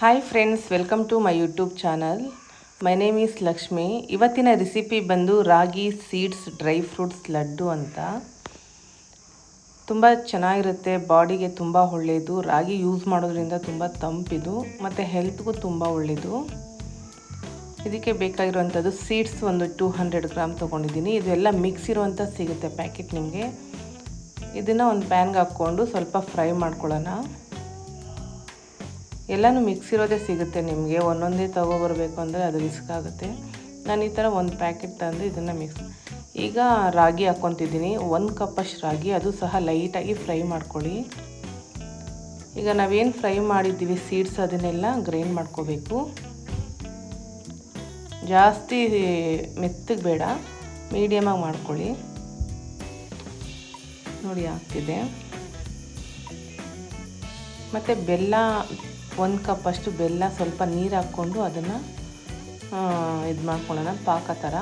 Hi friends, welcome to my YouTube channel. My name is Lakshmi. ಇವತ್ತಿನ recipe ಬಂದು ragi seeds dry fruits laddu ಅಂತ. ತುಂಬ ಚೆನ್ನಾಗಿರುತ್ತೆ, ಬಾಡಿಗೆ ತುಂಬ ಒಳ್ಳೆಯದು. ರಾಗಿ ಯೂಸ್ ಮಾಡೋದ್ರಿಂದ ತುಂಬ ತಂಪಿದು ಮತ್ತು ಹೆಲ್ತ್ಗೂ ತುಂಬ ಒಳ್ಳೆಯದು. ಇದಕ್ಕೆ ಬೇಕಾಗಿರುವಂಥದ್ದು ಸೀಡ್ಸ್ ಒಂದು 200 ಗ್ರಾಮ್ ತೊಗೊಂಡಿದ್ದೀನಿ. ಇದೆಲ್ಲ ಮಿಕ್ಸ್ ಇರುವಂಥ ಸಿಗುತ್ತೆ ಪ್ಯಾಕೆಟ್ ನಿಮಗೆ. ಇದನ್ನು ಒಂದು ಪ್ಯಾನ್ಗೆ ಹಾಕ್ಕೊಂಡು ಸ್ವಲ್ಪ ಫ್ರೈ ಮಾಡ್ಕೊಳ್ಳೋಣ. ಎಲ್ಲನೂ ಮಿಕ್ಸ್ ಇರೋದೇ ಸಿಗುತ್ತೆ ನಿಮಗೆ. ಒಂದೊಂದೇ ತೊಗೊಬರ್ಬೇಕು ಅಂದರೆ ಅದು ರಿಸ್ಕ್ ಆಗುತ್ತೆ. ನಾನು ಈ ಥರ ಒಂದು ಪ್ಯಾಕೆಟ್ ತಂದು ಇದನ್ನು ಮಿಕ್ಸ್. ಈಗ ರಾಗಿ ಹಾಕ್ಕೊತಿದ್ದೀನಿ, 1 ಕಪ್ಪಷ್ಟು ರಾಗಿ. ಅದು ಸಹ ಲೈಟಾಗಿ ಫ್ರೈ ಮಾಡ್ಕೊಳ್ಳಿ. ಈಗ ನಾವೇನು ಫ್ರೈ ಮಾಡಿದ್ದೀವಿ ಸೀಡ್ಸ್, ಅದನ್ನೆಲ್ಲ ಗ್ರೈಂಡ್ ಮಾಡ್ಕೋಬೇಕು. ಜಾಸ್ತಿ ಮೆತ್ತಗೆ ಬೇಡ, ಮೀಡಿಯಮಾಗಿ ಮಾಡ್ಕೊಳ್ಳಿ. ನೋಡಿ ಆಗ್ತಿದೆ. ಮತ್ತು ಬೆಲ್ಲ 1 ಕಪ್ಪಷ್ಟು ಬೆಲ್ಲ, ಸ್ವಲ್ಪ ನೀರು ಹಾಕ್ಕೊಂಡು ಅದನ್ನು ಇದು ಮಾಡ್ಕೊಳ್ಳೋಣ ಪಾಕ ಥರ.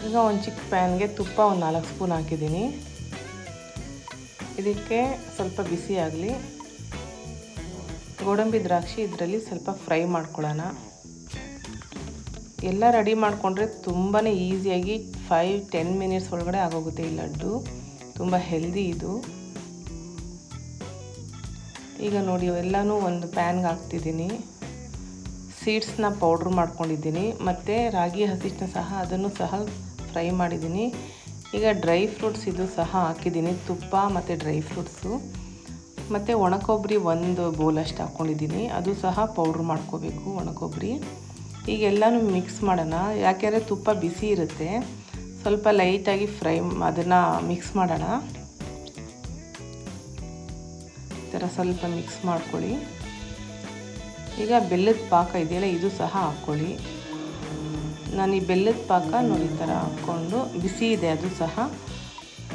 ಈಗ ಒಂದು ಚಿಕ್ಕ ಪ್ಯಾನ್ಗೆ ತುಪ್ಪ ಒಂದು 4 ಸ್ಪೂನ್ ಹಾಕಿದ್ದೀನಿ. ಇದಕ್ಕೆ ಸ್ವಲ್ಪ ಬಿಸಿ ಆಗಲಿ. ಗೋಡಂಬಿ ದ್ರಾಕ್ಷಿ ಇದರಲ್ಲಿ ಸ್ವಲ್ಪ ಫ್ರೈ ಮಾಡ್ಕೊಳ್ಳೋಣ. ಎಲ್ಲ ರೆಡಿ ಮಾಡಿಕೊಂಡ್ರೆ ತುಂಬಾ ಈಸಿಯಾಗಿ 5-10 ಮಿನಿಟ್ಸ್ ಒಳಗಡೆ ಆಗೋಗುತ್ತೆ ಈ ಲಡ್ಡು. ತುಂಬ ಹೆಲ್ದಿ ಇದು. ಈಗ ನೋಡಿ ಎಲ್ಲನೂ ಒಂದು ಪ್ಯಾನ್ಗೆ ಹಾಕ್ತಿದ್ದೀನಿ. ಸೀಡ್ಸ್ನ ಪೌಡ್ರ್ ಮಾಡ್ಕೊಂಡಿದ್ದೀನಿ ಮತ್ತು ರಾಗಿ ಹಸಿಟ್ಟನ್ನ ಸಹ ಅದನ್ನು ಸಹ ಫ್ರೈ ಮಾಡಿದ್ದೀನಿ. ಈಗ ಡ್ರೈ ಫ್ರೂಟ್ಸ್ ಇದು ಸಹ ಹಾಕಿದ್ದೀನಿ, ತುಪ್ಪ ಮತ್ತು ಡ್ರೈ ಫ್ರೂಟ್ಸು ಮತ್ತು ಒಣಕೊಬ್ಬರಿ 1 ಬೌಲಷ್ಟು ಹಾಕ್ಕೊಂಡಿದ್ದೀನಿ. ಅದು ಸಹ ಪೌಡ್ರ್ ಮಾಡ್ಕೋಬೇಕು ಒಣಕೊಬ್ಬರಿ. ಈಗ ಎಲ್ಲನೂ ಮಿಕ್ಸ್ ಮಾಡೋಣ. ಯಾಕೆಂದರೆ ತುಪ್ಪ ಬಿಸಿ ಇರುತ್ತೆ, ಸ್ವಲ್ಪ ಲೈಟಾಗಿ ಅದನ್ನು ಮಿಕ್ಸ್ ಮಾಡೋಣ. ಈ ಥರ ಸ್ವಲ್ಪ ಮಿಕ್ಸ್ ಮಾಡ್ಕೊಳ್ಳಿ. ಈಗ ಬೆಲ್ಲದ ಪಾಕ ಇದೆಯಲ್ಲ, ಇದು ಸಹ ಹಾಕ್ಕೊಳ್ಳಿ. ನಾನು ಈ ಬೆಲ್ಲದ ಪಾಕ ನೋಡಿ ಈ ಥರ ಹಾಕ್ಕೊಂಡು, ಬಿಸಿ ಇದೆ ಅದು ಸಹ.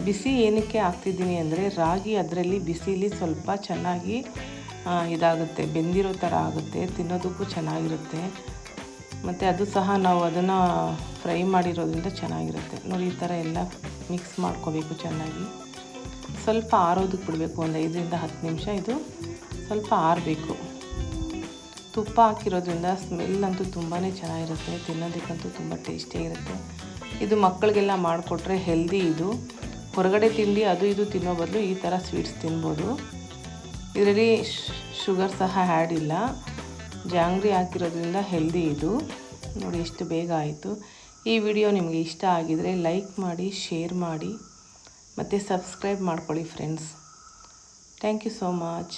ಬಿಸಿ ಏನಕ್ಕೆ ಹಾಕ್ತಿದ್ದೀನಿ ಅಂದರೆ ರಾಗಿ ಅದರಲ್ಲಿ ಬಿಸಿಲಿ ಸ್ವಲ್ಪ ಚೆನ್ನಾಗಿ ಇದಾಗುತ್ತೆ, ಬೆಂದಿರೋ ಥರ ಆಗುತ್ತೆ, ತಿನ್ನೋದಕ್ಕೂ ಚೆನ್ನಾಗಿರುತ್ತೆ. ಮತ್ತು ಅದು ಸಹ ನಾವು ಅದನ್ನು ಫ್ರೈ ಮಾಡಿರೋದ್ರಿಂದ ಚೆನ್ನಾಗಿರುತ್ತೆ. ನೋಡಿ ಈ ಥರ ಎಲ್ಲ ಮಿಕ್ಸ್ ಮಾಡ್ಕೋಬೇಕು ಚೆನ್ನಾಗಿ. ಸ್ವಲ್ಪ ಆರೋದಕ್ಕೆ ಬಿಡಬೇಕು, ಒಂದು 5-10 ನಿಮಿಷ. ಇದು ಸ್ವಲ್ಪ ಆರಬೇಕು. ತುಪ್ಪ ಹಾಕಿರೋದ್ರಿಂದ ಸ್ಮೆಲ್ ಅಂತೂ ತುಂಬಾ ಚೆನ್ನಾಗಿರುತ್ತೆ, ತಿನ್ನೋದಕ್ಕಂತೂ ತುಂಬ ಟೇಸ್ಟಿಯಾಗಿರುತ್ತೆ. ಇದು ಮಕ್ಕಳಿಗೆಲ್ಲ ಮಾಡಿಕೊಟ್ರೆ ಹೆಲ್ದಿ. ಇದು ಹೊರಗಡೆ ತಿಂಡಿ ಅದು ಇದು ತಿನ್ನೋ ಬದಲು ಈ ಥರ ಸ್ವೀಟ್ಸ್ ತಿನ್ಬೋದು. ಇದರಲ್ಲಿ ಶುಗರ್ ಸಹ ಆ್ಯಡ್ ಇಲ್ಲ, ಜಾಂಗ್ರಿ ಹಾಕಿರೋದ್ರಿಂದ ಹೆಲ್ದಿ ಇದು. ನೋಡಿ ಎಷ್ಟು ಬೇಗ ಆಯಿತು. ಈ ವಿಡಿಯೋ ನಿಮಗೆ ಇಷ್ಟ ಆಗಿದರೆ ಲೈಕ್ ಮಾಡಿ, ಶೇರ್ ಮಾಡಿ ಮತ್ತು ಸಬ್ಸ್ಕ್ರೈಬ್ ಮಾಡ್ಕೊಳ್ಳಿ friends. Thank you so much.